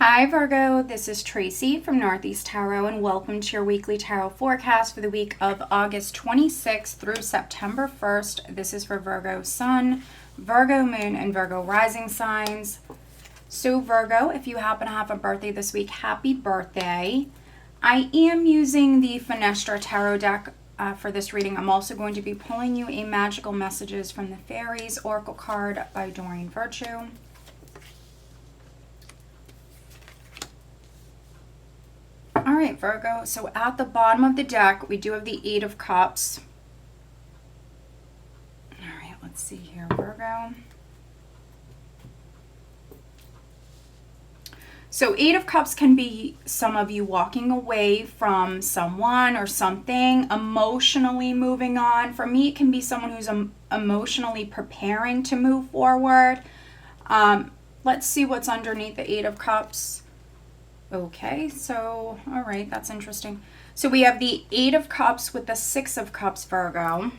Hi Virgo, this is Tracy from Northeast Tarot and welcome to your weekly tarot forecast for the week of August 26th through September 1st. This is for Virgo Sun, Virgo Moon, and Virgo Rising signs. So Virgo, if you happen to have a birthday this week, happy birthday. I am using the Fenestra Tarot deck for this reading. I'm also going to be pulling you a Magical Messages from the Fairies Oracle card by Doreen Virtue. All right, Virgo, so at the bottom of the deck, we do have the Eight of Cups. All right, let's see here, Virgo. So Eight of Cups can be some of you walking away from someone or something, emotionally moving on. For me, it can be someone who's emotionally preparing to move forward. Let's see what's underneath the Eight of Cups. Okay, so, all right, that's interesting. So we have the Eight of Cups with the Six of Cups, Virgo.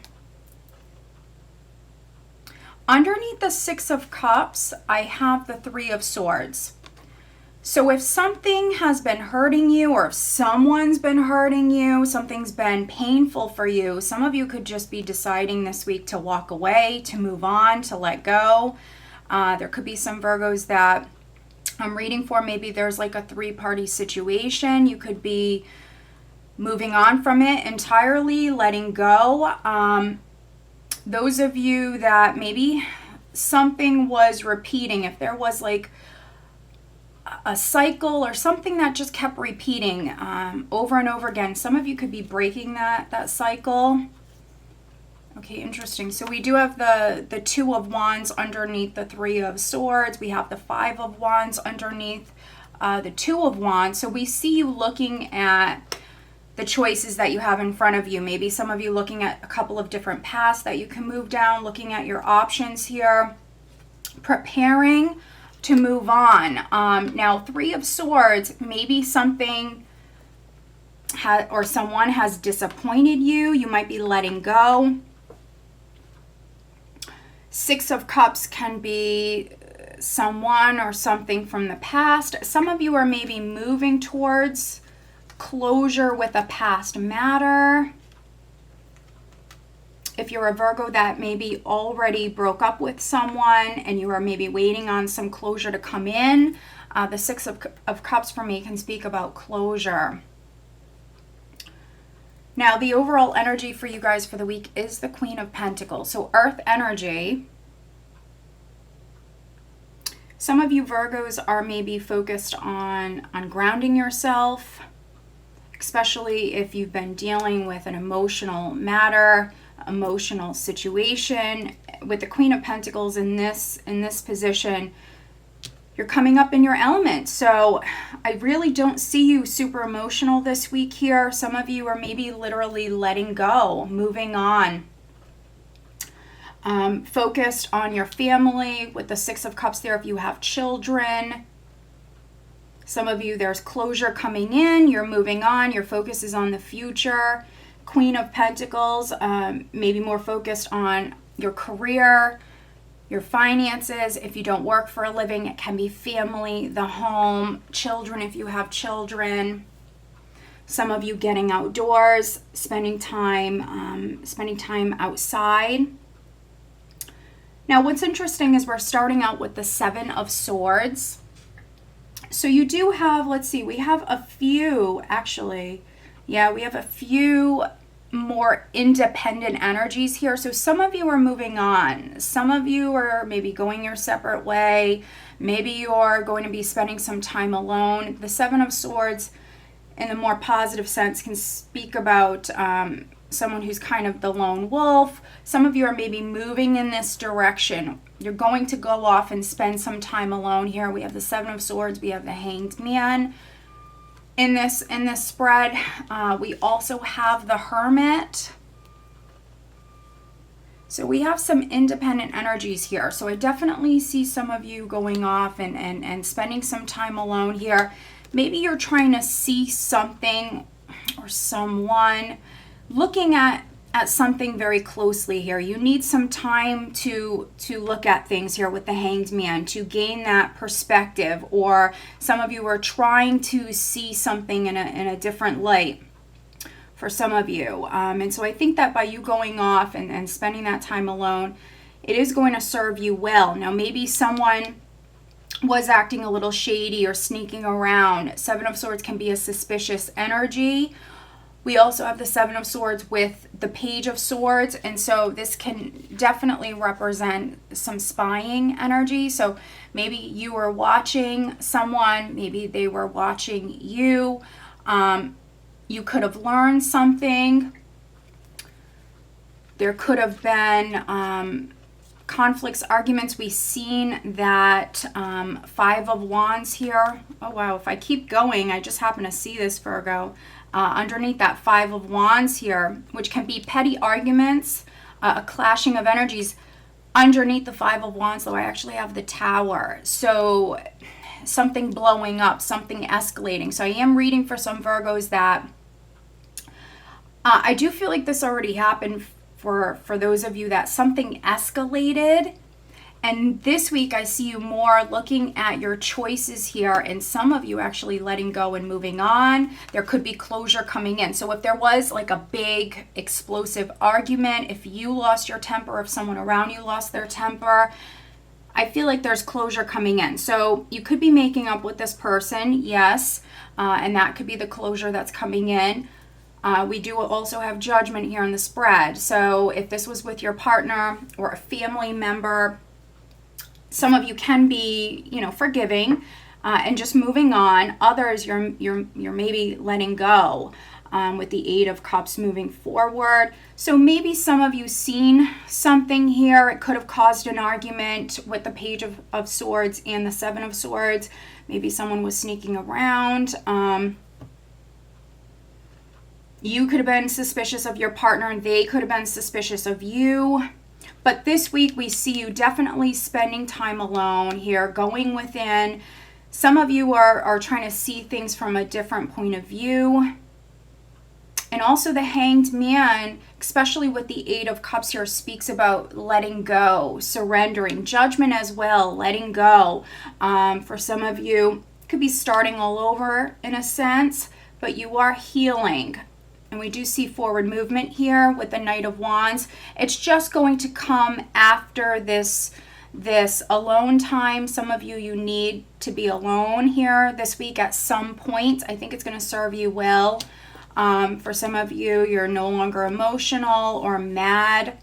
Underneath the Six of Cups, I have the Three of Swords. So if something has been hurting you, or if someone's been hurting you, something's been painful for you, some of you could just be deciding this week to walk away, to move on, to let go. There could be some Virgos that I'm reading for, maybe there's like a three-party situation. You could be moving on from it entirely, letting go. Those of you that maybe something was repeating, if there was like a cycle or something that just kept repeating over and over again, some of you could be breaking that cycle. Okay, interesting. So we do have the Two of Wands underneath the Three of Swords. We have the Five of Wands underneath the Two of Wands. So we see you looking at the choices that you have in front of you. Maybe some of you looking at a couple of different paths that you can move down, looking at your options here, preparing to move on. Now, Three of Swords, maybe something or someone has disappointed you. You might be letting go. Six of Cups can be someone or something from the past. Some of you are maybe moving towards closure with a past matter. If you're a Virgo that maybe already broke up with someone and you are maybe waiting on some closure to come in, the Six of Cups for me can speak about closure. Now, the overall energy for you guys for the week is the Queen of Pentacles. So Earth energy. Some of you Virgos are maybe focused on grounding yourself, especially if you've been dealing with an emotional matter, emotional situation. With the Queen of Pentacles in this position, you're coming up in your element. So I really don't see you super emotional this week here. Some of you are maybe literally letting go, moving on. Focused on your family with the Six of Cups there if you have children. Some of you, there's closure coming in. You're moving on. Your focus is on the future. Queen of Pentacles, maybe more focused on your career, your finances. If you don't work for a living, it can be family, the home, children if you have children. Some of you getting outdoors, spending time outside. Now, what's interesting is we're starting out with the Seven of Swords. So you do have, let's see, we have a few, actually. Yeah, we have a few more independent energies here. So some of you are moving on. Some of you are maybe going your separate way. Maybe you're going to be spending some time alone. The Seven of Swords, in the more positive sense, can speak about someone who's kind of the lone wolf. Some of you are maybe moving in this direction. You're going to go off and spend some time alone here. We have the Seven of Swords. We have the Hanged Man. In this spread, we also have the Hermit. So we have some independent energies here. So I definitely see some of you going off and spending some time alone here. Maybe you're trying to see something or someone, looking at at something very closely here. You need some time to look at things here with the Hanged Man, to gain that perspective, or some of you are trying to see something in a different light for some of you. And so I think that by you going off and spending that time alone, it is going to serve you well. Now, maybe someone was acting a little shady or sneaking around. Seven of Swords can be a suspicious energy. We also have the Seven of Swords with the Page of Swords, and so this can definitely represent some spying energy. So maybe you were watching someone, maybe they were watching you. You could have learned something. There could have been conflicts, arguments. We've seen that Five of Wands here. Oh wow, if I keep going, I just happen to see this, Virgo. Underneath that Five of Wands here, which can be petty arguments, a clashing of energies. Underneath the Five of Wands, though, I actually have the Tower. So something blowing up, something escalating. So I am reading for some Virgos that I do feel like this already happened for those of you that something escalated. And this week I see you more looking at your choices here, and some of you actually letting go and moving on. There could be closure coming in. So if there was like a big explosive argument, if you lost your temper, if someone around you lost their temper, I feel like there's closure coming in. So you could be making up with this person, yes, and that could be the closure that's coming in. We do also have Judgment here in the spread. So if this was with your partner or a family member, some of you can be, forgiving and just moving on. Others, you're maybe letting go with the Eight of Cups moving forward. So maybe some of you seen something here. It could have caused an argument with the Page of Swords and the Seven of Swords. Maybe someone was sneaking around. You could have been suspicious of your partner and they could have been suspicious of you. But this week we see you definitely spending time alone here, going within. Some of you are trying to see things from a different point of view. And also the Hanged Man, especially with the Eight of Cups here, speaks about letting go, surrendering, Judgment as well, letting go. For some of you, it could be starting all over in a sense, but you are healing. And we do see forward movement here with the Knight of Wands. It's just going to come after this alone time. Some of you need to be alone here this week at some point. I think it's going to serve you well. For some of you, you're no longer emotional or mad.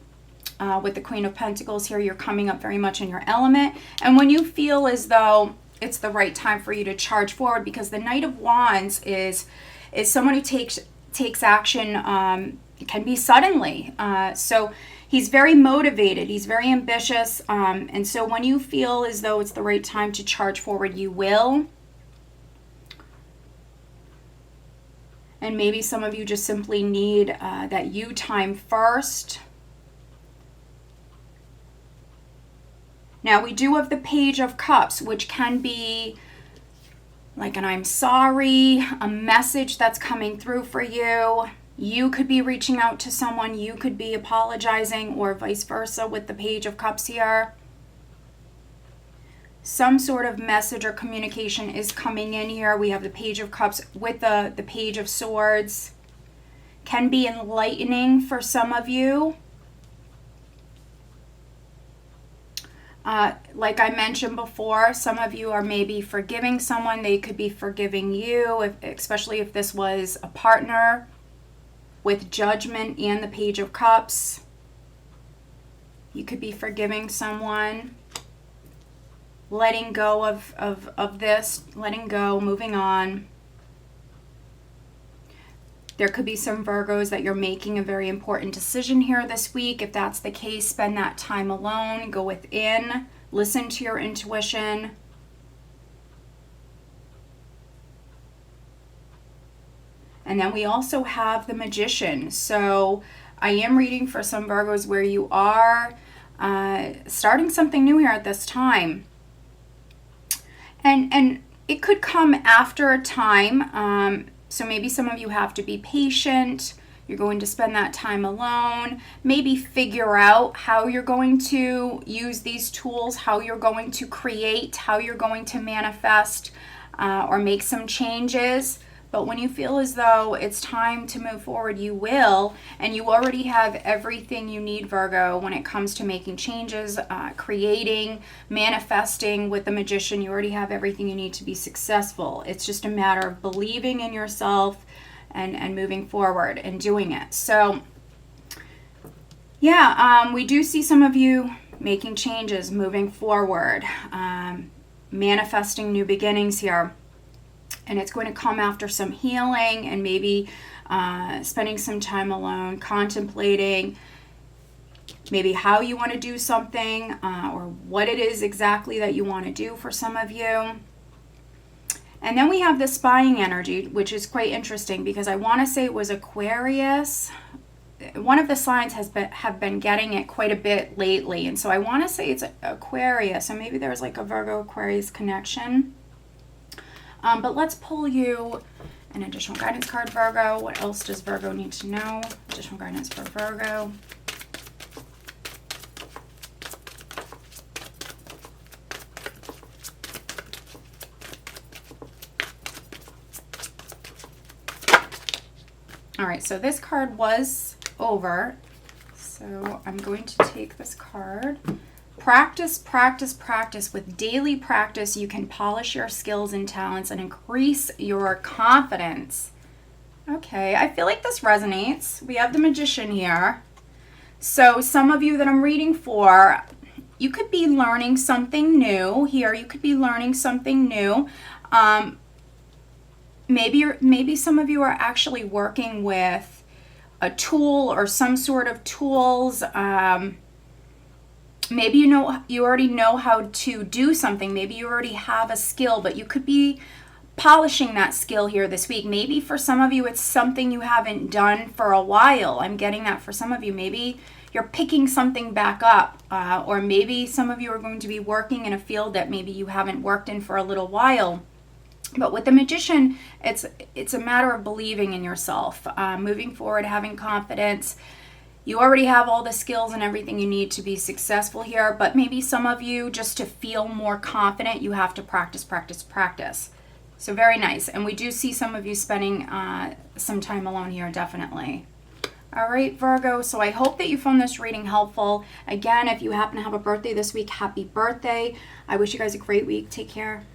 With the Queen of Pentacles here, you're coming up very much in your element. And when you feel as though it's the right time for you to charge forward, because the Knight of Wands is someone who takes action. It can be suddenly. So he's very motivated. He's very ambitious. And so when you feel as though it's the right time to charge forward, you will. And maybe some of you just simply need that you time first. Now we do have the Page of Cups, which can be like an I'm sorry, a message that's coming through for you. You could be reaching out to someone, you could be apologizing, or vice versa with the Page of Cups here. Some sort of message or communication is coming in here. We have the Page of Cups with the Page of Swords. Can be enlightening for some of you. Like I mentioned before, some of you are maybe forgiving someone. They could be forgiving you, especially if this was a partner with Judgment and the Page of Cups. You could be forgiving someone, letting go of this, letting go, moving on. There could be some Virgos that you're making a very important decision here this week. If that's the case, spend that time alone, go within, listen to your intuition. And then we also have the Magician. So I am reading for some Virgos where you are starting something new here at this time. And it could come after a time. So maybe some of you have to be patient. You're going to spend that time alone, maybe figure out how you're going to use these tools, how you're going to create, how you're going to manifest, or make some changes. But when you feel as though it's time to move forward, you will, and you already have everything you need, Virgo, when it comes to making changes, creating, manifesting with the Magician. You already have everything you need to be successful. It's just a matter of believing in yourself and moving forward and doing it. So, yeah, we do see some of you making changes, moving forward, manifesting new beginnings here. And it's going to come after some healing and maybe spending some time alone, contemplating maybe how you want to do something or what it is exactly that you want to do for some of you. And then we have the spying energy, which is quite interesting because I want to say it was Aquarius. One of the signs have been getting it quite a bit lately. And so I want to say it's Aquarius. So maybe there's like a Virgo-Aquarius connection. But let's pull you an additional guidance card, Virgo. What else does Virgo need to know? Additional guidance for Virgo. All right, so this card was over. So I'm going to take this card. Practice, practice, practice. With daily practice, you can polish your skills and talents and increase your confidence. Okay, I feel like this resonates. We have the Magician here. So some of you that I'm reading for, you could be learning something new here. You could be learning something new. Maybe some of you are actually working with a tool or some sort of tools. Maybe you already know how to do something. Maybe you already have a skill, but you could be polishing that skill here this week. Maybe for some of you, it's something you haven't done for a while. I'm getting that for some of you. Maybe you're picking something back up, or maybe some of you are going to be working in a field that maybe you haven't worked in for a little while. But with the Magician, it's a matter of believing in yourself, moving forward, having confidence. You already have all the skills and everything you need to be successful here, but maybe some of you, just to feel more confident, you have to practice, practice, practice. So very nice. And we do see some of you spending some time alone here, definitely. All right, Virgo, so I hope that you found this reading helpful. Again, if you happen to have a birthday this week, happy birthday. I wish you guys a great week. Take care.